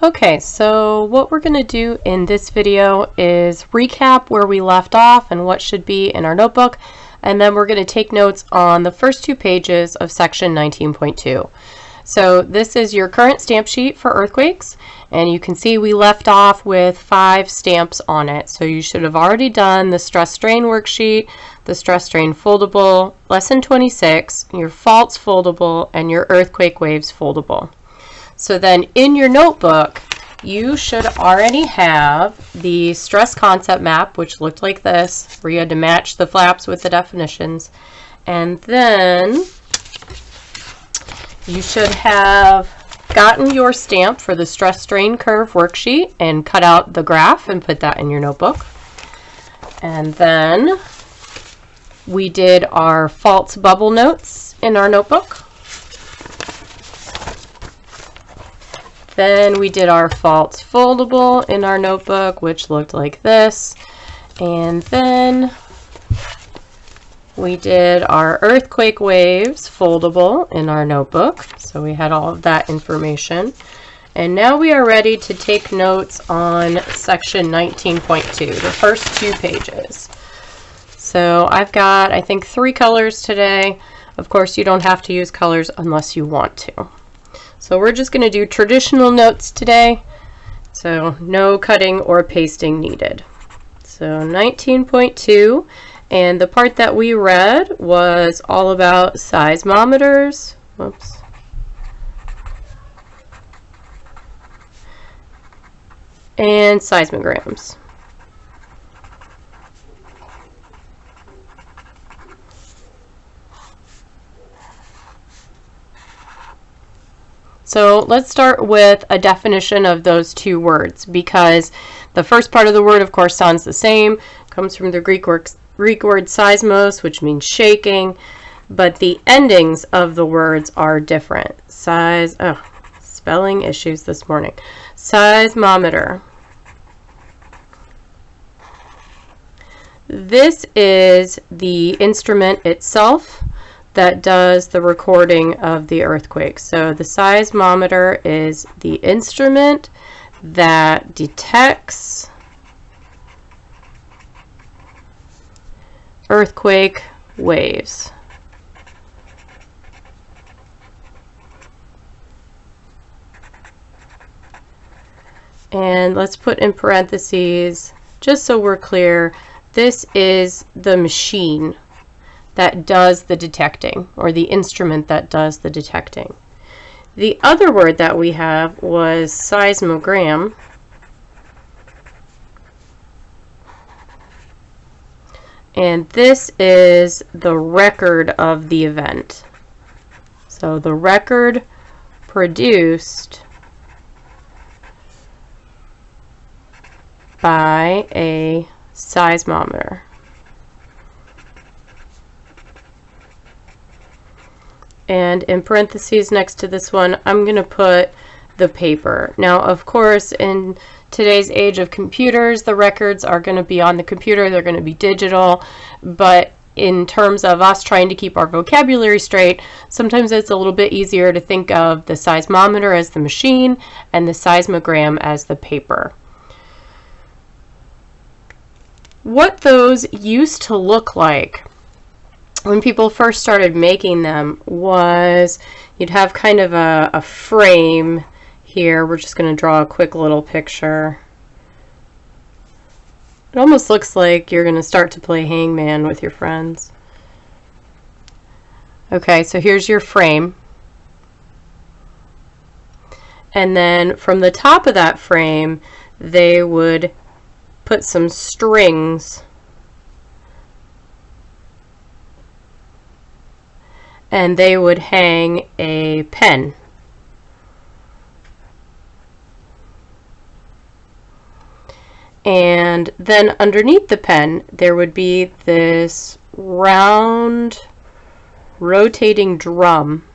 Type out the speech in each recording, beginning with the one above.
Okay, so what we're going to do in this video is recap where we left off and what should be in our notebook, and then we're going to take notes on the first 2 pages of section 19.2. So this is your current stamp sheet for earthquakes, and you can see we left off with 5 stamps on it. So you should have already done the stress strain worksheet, the stress strain foldable, lesson 26, your faults foldable, and your earthquake waves foldable. So then in your notebook, you should already have the stress concept map, which looked like this, where you had to match the flaps with the definitions. And then you should have gotten your stamp for the stress strain curve worksheet and cut out the graph and put that in your notebook. And then we did our faults bubble notes in our notebook. Then we did our faults foldable in our notebook, which looked like this. And then we did our earthquake waves foldable in our notebook. So we had all of that information. And now we are ready to take notes on section 19.2, the first 2 pages. So I've got, I think, 3 colors today. Of course, you don't have to use colors unless you want to. So we're just going to do traditional notes today, so no cutting or pasting needed. So 19.2, and the part that we read was all about seismometers. Whoops. And seismograms. So let's start with a definition of those 2 words, because the first part of the word, of course, sounds the same. It comes from the Greek word seismos, which means shaking, but the endings of the words are different. Spelling issues this morning. Seismometer. This is the instrument itself that does the recording of the earthquake. So the seismometer is the instrument that detects earthquake waves. And let's put in parentheses, just so we're clear, this is the machine that does the detecting, or the instrument that does the detecting. The other word that we have was seismogram. And this is the record of the event. So the record produced by a seismometer. And in parentheses next to this one, I'm going to put the paper. Now, of course, in today's age of computers, the records are going to be on the computer. They're going to be digital. But in terms of us trying to keep our vocabulary straight, sometimes it's a little bit easier to think of the seismometer as the machine and the seismogram as the paper. What those used to look like when people first started making them was you'd have kind of a frame here. We're just going to draw a quick little picture. It almost looks like you're going to start to play hangman with your friends. Okay, so here's your frame. And then from the top of that frame, they would put some strings and they would hang a pen. And then underneath the pen, there would be this round rotating drum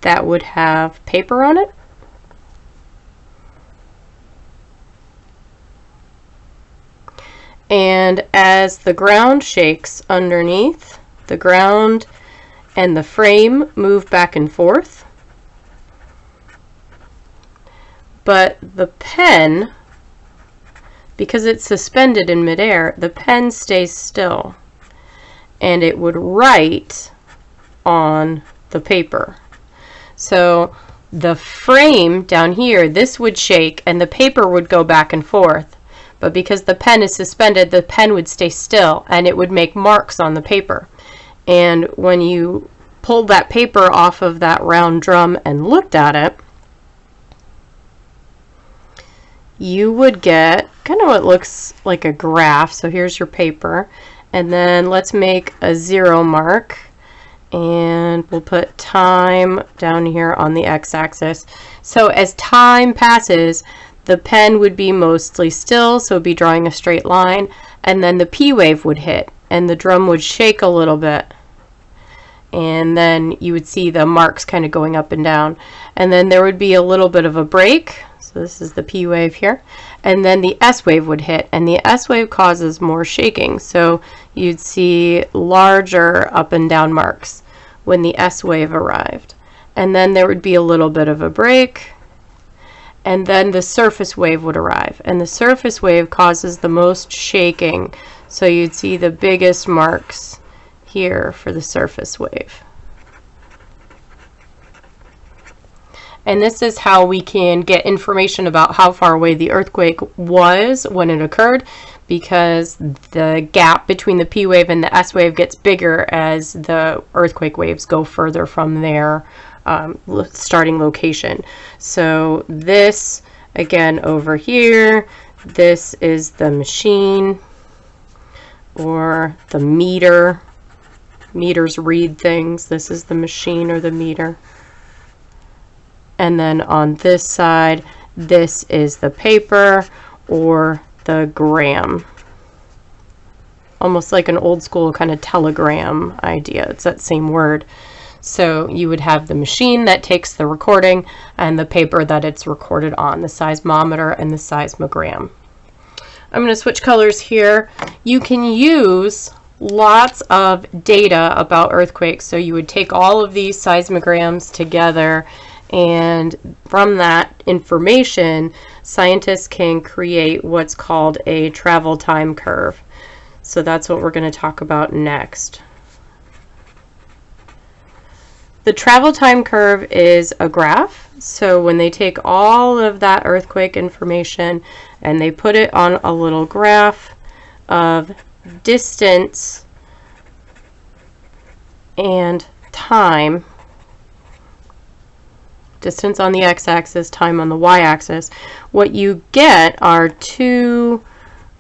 that would have paper on it. And as the ground shakes underneath, the ground and the frame move back and forth. But the pen, because it's suspended in midair, the pen stays still, and it would write on the paper. So the frame down here, this would shake and the paper would go back and forth. But because the pen is suspended, the pen would stay still and it would make marks on the paper. And when you pulled that paper off of that round drum and looked at it, you would get kind of what looks like a graph. So here's your paper. And then let's make a 0 mark. And we'll put time down here on the x-axis. So as time passes, the pen would be mostly still, so it'd be drawing a straight line, and then the P wave would hit, and the drum would shake a little bit. And then you would see the marks kind of going up and down. And then there would be a little bit of a break. So this is the P wave here. And then the S wave would hit, and the S wave causes more shaking. So you'd see larger up and down marks when the S wave arrived. And then there would be a little bit of a break, and then the surface wave would arrive. And the surface wave causes the most shaking. So you'd see the biggest marks here for the surface wave. And this is how we can get information about how far away the earthquake was when it occurred, because the gap between the P wave and the S wave gets bigger as the earthquake waves go further from their starting location. So this, again, over here, this is the machine or the meter. Meters read things. This is the machine or the meter. And then on this side, this is the paper or the gram. Almost like an old school kind of telegram idea. It's that same word. So you would have the machine that takes the recording and the paper that it's recorded on, the seismometer and the seismogram. I'm going to switch colors here. You can use lots of data about earthquakes. So you would take all of these seismograms together, and from that information, scientists can create what's called a travel time curve. So that's what we're going to talk about next. The travel time curve is a graph. So when they take all of that earthquake information and they put it on a little graph of distance and time, distance on the x-axis, time on the y-axis, what you get are two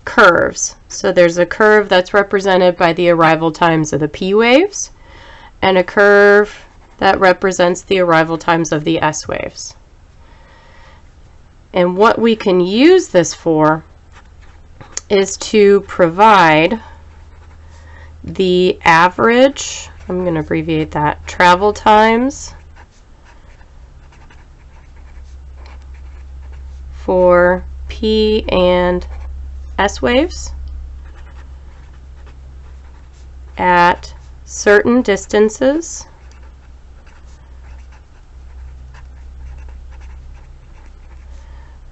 curves. So there's a curve that's represented by the arrival times of the P waves, and a curve that represents the arrival times of the S waves. And what we can use this for is to provide the average, I'm going to abbreviate that, travel times for P and S waves at certain distances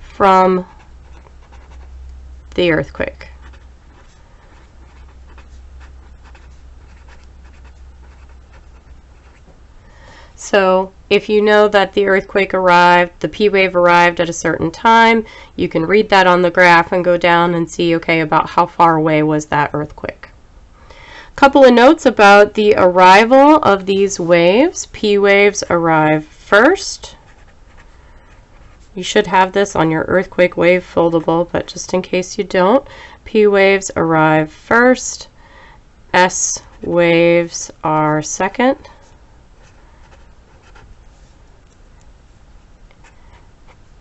from the earthquake. So if you know that the earthquake arrived, the P wave arrived at a certain time, you can read that on the graph and go down and see, okay, about how far away was that earthquake. A couple of notes about the arrival of these waves. P waves arrive first. You should have this on your earthquake wave foldable, but just in case you don't, P waves arrive first. S waves are second.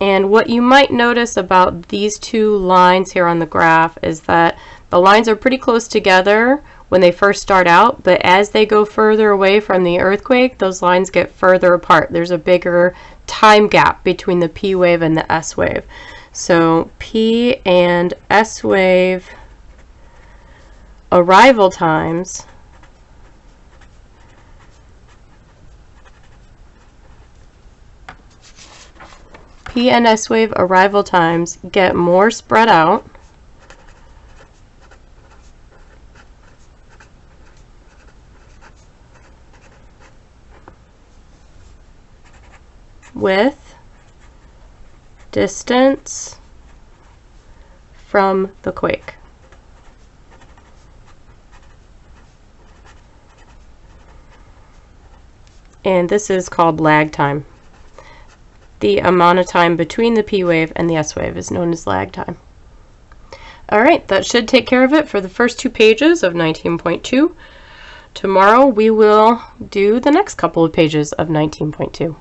And what you might notice about these two lines here on the graph is that the lines are pretty close together when they first start out, but as they go further away from the earthquake, those lines get further apart. There's a bigger time gap between the P wave and the S wave. So P and S wave arrival times P and S wave arrival times get more spread out with distance from the quake. And this is called lag time. The amount of time between the P wave and the S wave is known as lag time. Alright, that should take care of it for the first 2 pages of 19.2. Tomorrow we will do the next couple of pages of 19.2.